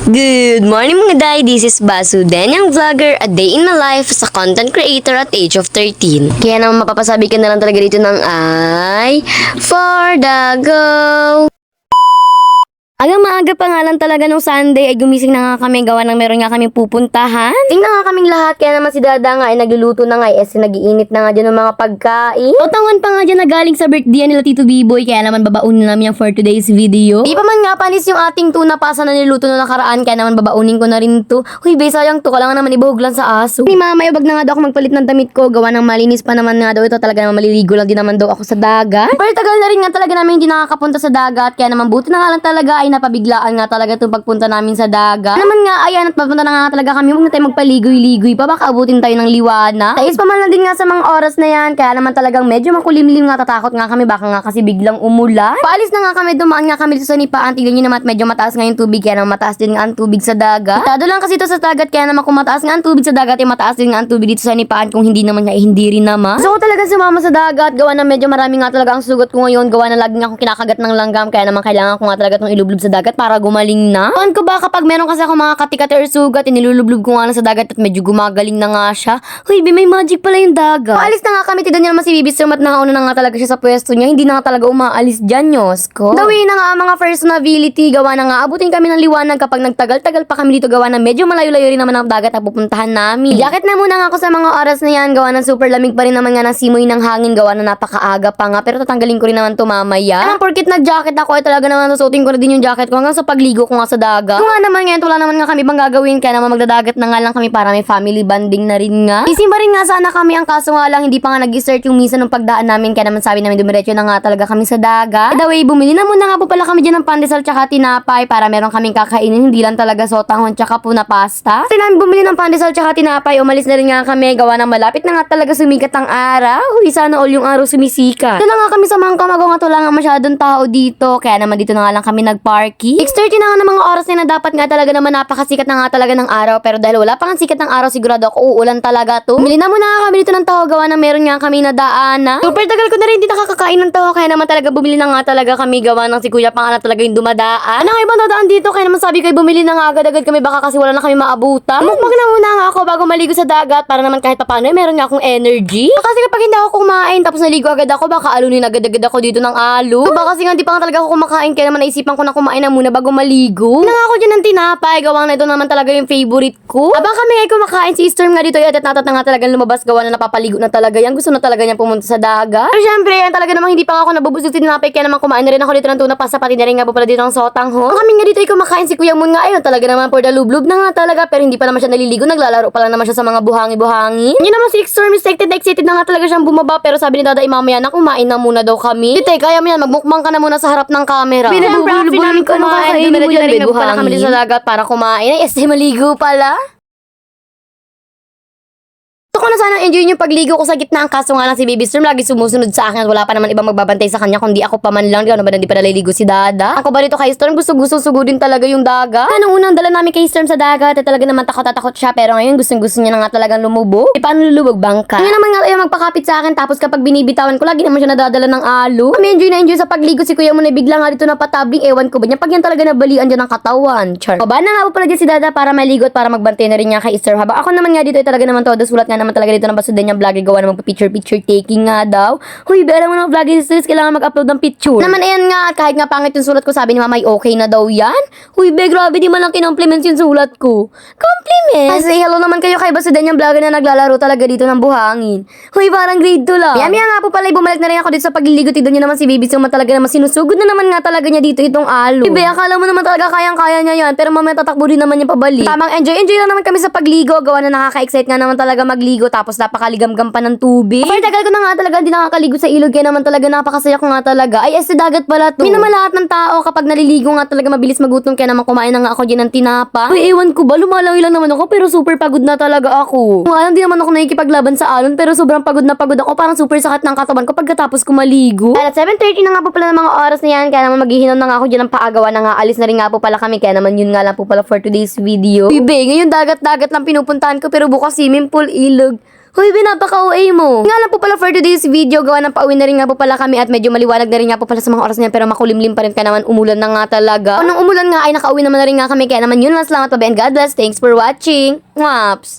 Good morning mga day, this is Basu, yung vlogger, a day in my life as a content creator at age of 13. Kaya naman mapapasabi ka na lang talaga dito ng ay, for the go! Hanggang maaga pa nga lang talaga nung Sunday ay gumising na nga kami, gawa ng meron nga kami pupuntahan. Tingnan nga kaming lahat, kaya naman si Dada nga ay nagluluto na nga, nag-iinit na nga dyan ng mga pagkain. Tutangan pa nga dyan na galing sa birthday nila Tito B-Boy, kaya naman babaunin namin yung for today's video. Di pa man nga panis yung ating tuna pasa na niluto na nakaraan, kaya naman babaunin ko na rin to. Huy, be, sayang to, kailangan naman ibuhog lang sa aso. Ni mama, wag na nga daw ako magpalit ng damit ko, gawa ng malinis pa naman nga daw ito, talaga naman maliligo lang din naman daw ako sa dagat. Pero tagal na rin nga talaga namin hindi nakakapunta sa dagat, kaya naman buti na nga lang talaga ay napabiglaan nga talaga itong pagpunta namin sa dagat. Naman nga, ayan, at papunta na nga talaga kami, huwag na tayo magpaligoy-ligoy pa, baka abutin tayo ng liwana. Tais pa man lang din nga sa mga oras na yan, kaya naman talagang medyo makulimlim nga, tatakot nga kami, baka nga kasi biglang umulan. Paalis na nga kami, dumaan nga kami dito sa Nipaan, tignan nyo naman at medyo mataas nga yung tubig, kaya naman mataas din nga ang tubig sa dagat. Itado lang kasi ito sa dagat, kaya naman kung mataas nga ang tubig sa dagat, eh mataas din nga ang tubig dito sa Nipaan, kung hindi naman nga, eh hindi rin naman. So, talaga sumama sa dagat, gawa na medyo marami nga talaga ang sugat ko ngayon, gawa na lagi nga akong kinakagat ng langgam, kaya naman kailangan ko nga talaga itong ilublob sa dagat para gumaling na. Tuan ko ba kapag meron kasi ako mga katikati or sugat, inilulublob ko nga lang sa dagat at medyo gumagaling na nga siya. Huy, may magic pala yung dagat. Paalis na nga kami, tignan niya naman si Bibi Strom at nakauna na nga talaga siya sa pwesto niya, hindi na nga talaga umaalis dyan, Diyos ko. Dawi na nga ang mga first navigability, gawa na nga abutin kami ng liwanag kapag nagtagal-tagal pa kami dito, gawa na medyo malayo-layo rin naman ang dagat na pupuntahan namin. Jacket na muna nga ako sa mga oras na yan, gawa na super lamig pa rin naman nga ng simoy ng hangin, gawa na napakaaga pa nga, pero tatanggalin ko rin naman to mamaya. Naman porkit nag-jacket ako ay talaga naman susuotin ko na din yung jacket ko hanggang sa pagligo ko nga sa dagat. Kung nga naman ngayon, wala naman nga kami bang gagawin, kaya naman magdadagat na nga lang kami para may family bonding na rin nga. Isimba rin nga sana kami, ang kaso nga lang hindi pa nga nag-start yung misa nung pagdaan namin, kaya naman sabi namin dumiretso na nga talaga kami sa dagat. By the way, bumili na muna nga po pala kami dyan ng pandesal tsaka tinapay para meron kaming kakainin, hindi lang talaga sotanghon tsaka po na pasta. Kasi namin bumili ng pandesal tsaka tinapay, umalis na rin nga kami, gawa ng malapit na nga talaga sumikat ang araw. Huy, sana all yung araw sumisikat. Ito na nga kami sa Mangkamago nga, wala nga masyadong tao dito, kaya naman dito na nga lang kami nag-parky. 6:30 na nga ng mga oras na dapat nga talaga naman napakasikat na nga talaga ng araw, pero dahil wala pa nga sikat ng araw, sigurado ako uulan talaga to. Bumili na muna nga kami dito ng taho, gawa na meron nga kami nadaanan. Super tagal ko na rin hindi nakakakain ng taho, kaya naman talaga bumili na nga talaga kami, gawa ng si Kuya pa nga na talaga yung dumadaan. Ano nga ibang dadaan dito, kaya naman sabi ko bumili na nga agad-agad kami, baka kasi wala na kami maabutan. Mukbang na muna nga ako bago maligo sa dagat para naman kahit papaano meron nga akong energy. Kasi kapag hindi ako kumain tapos naligo agad ako, baka alunin agad-agad ako dito ng alo. Baka kasi nga hindi pa nga talaga ako kumakain, kaya naman naisipan ko na kumain na muna bago maligo. Na nga ako dyan ng tinapay, gawang na ito naman talaga yung favorite ko. Abang kami ay kumakain, si Storm nga dito, at natat na nga talagang lumabas, gawa na napapaligo na talaga yan. Gusto na talaga niya pumunta sa dagat. Pero syempre, yan talaga namang hindi pa ako nabubusog sa tinapay, kaya naman kumain na rin ako dito ng tuna pasta, pati na rin nga po pala dito ng sotanghon. Kami nga dito ay kumakain, si Kuya Moon nga ayun talaga naman for the lublob na nga talaga, pero hindi pa naman siya naliligo, naglalaro pa lang naman siya sa mga buhangi-buhangi. Yun naman si Storm, excited na nga talaga siyang bumaba, pero sabi ni Dada mamaya na kumain na muna daw kami. Tite, kaya mo yan, magmukbang ka na muna sa harap ng camera. Pinabubulubog namin kumain, dumiretso na rin na pala kami sa dagat para kumain. Ay, maligo pala. Gusto ko na sana enjoy yung pagligo ko sa gitna, ang kaso nga lang si Baby Storm lagi sumusunod sa akin at wala pa naman ibang magbabantay sa kanya kundi ako pa man lang. Di ako naman hindi pa naliligo si Dada. Ako ba dito kay Storm, gusto sugudin talaga yung dagat. Anong unang dala namin kay Storm sa dagat, talaga naman takot siya, pero ngayon gusto niya na nga talagang lumubog. E paano lulubog, bangka? Ngayon naman nga ayaw magpakapit sa akin, tapos kapag binibitawan ko lagi naman siya nadadala ng alo. Kami enjoy sa pagligo, si Kuya mo na bigla nga dito na patabling, ewan ko ba niya pag yan talaga nabalian dyan ng katawan. Char. Baba na nga po pala dyan si Dada para maligo at para magbantay na rin niya kay Storm. Habang ako naman nga dito ay talaga naman todo sulat nga naman talaga dito ng basudan niyang vlogger, gawa naman picture taking nga daw. Huy, alam mo na vlogger sisters, kailangan mag-upload ng picture. Naman ayan nga, kahit nga pangit yung sulat ko, sabi ni mama ay okay na daw yan. Huy, grabe, di man lang kinompliments yung sulat ko. Compliment! Ay, say hello naman kayo kay basudan niyang vlogger na naglalaro talaga dito ng buhangin. Huy, parang grade 2 lang. Maya nga po pala, bumalik na rin ako dito sa pagliligo. Tignan niyo naman si Baby Suma talaga naman sinusugod na naman nga talaga niya dito itong alo. Ibe, akala mo naman talaga kayang-kaya niya yan, pero mamaya tatakbo rin naman niya pabalik. Tamang enjoy lang naman kami sa pagligo, gawa na nakaka-excite nga naman talaga magligo, tapos napakaligam-gam pa ng tubig. Pero tagal ko na nga talaga hindi nakakaligo sa ilog, kaya naman talaga napakasaya ko nga talaga. Ay, sa dagat pala to. Hindi naman lahat ng tao kapag naliligo nga talaga mabilis magutom, kaya naman kumain na nga ako dyan ng tinapa. Uy, ewan ko ba, lumalaw lang naman ako, pero super pagod na talaga ako. Ngayon, hindi naman ako nakikipaglaban sa alon, pero sobrang pagod na pagod ako, parang super sakat ng katawan ko pagkatapos ko maligo. At 7:30 na nga po pala ng mga oras na yan, kaya naman maghihinom na nga ako dyan ng paagawa na nga, alis na rin nga po pala kami, kaya naman yun nga lang po pala for today's video. Bibe, ngayon dagat-dagat lang pinupuntahan ko, pero bukas swimming pool, ilog. Hoy, binapaka-OA mo. Nga lang po pala for today's video, gawa ng pauwi na rin nga po pala kami at medyo maliwanag na rin nga po pala sa mga oras niyan pero makulimlim pa rin ka naman, umulan na nga talaga. O nung umulan nga ay nakauwi naman na rin nga kami kaya naman yun lang salamat pa and God bless. Thanks for watching. Mwaps!